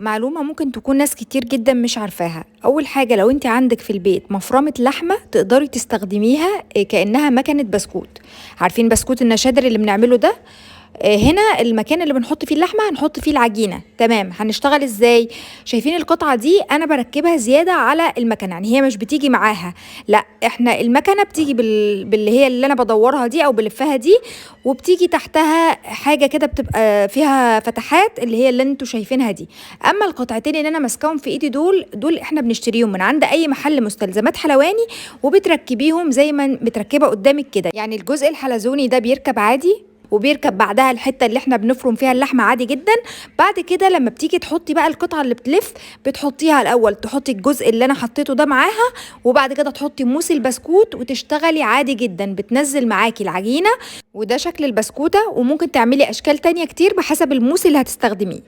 معلومة ممكن تكون ناس كتير جدا مش عارفاها. أول حاجة، لو انت عندك في البيت مفرمة لحمة تقدري تستخدميها كأنها مكنة بسكوت. عارفين بسكوت النشادر اللي بنعمله ده؟ هنا المكان اللي بنحط فيه اللحمة هنحط فيه العجينة. تمام، هنشتغل ازاي؟ شايفين القطعة دي انا بركبها زيادة على المكنة، يعني هي مش بتيجي معاها، لا احنا المكنة بتيجي باللي هي اللي انا بدورها دي او بلفها دي، وبتيجي تحتها حاجة كده بتبقى فيها فتحات اللي هي اللي انتوا شايفينها دي. اما القطعتين اللي انا ماسكاهم في ايدي دول احنا بنشتريهم من عند اي محل مستلزمات حلواني، وبتركبيهم زي ما متركبة قدامك كده. يعني الجزء الحلزوني ده بيركب عادي، وبيركب بعدها الحته اللي احنا بنفرم فيها اللحمه عادي جدا. بعد كده لما بتيجي تحطي بقى القطعه اللي بتلف، بتحطيها الاول، تحطي الجزء اللي انا حطيته ده معاها، وبعد كده تحطي موس البسكوت وتشتغلي عادي جدا، بتنزل معاكي العجينه. وده شكل البسكوته، وممكن تعملي اشكال تانية كتير بحسب الموس اللي هتستخدميه.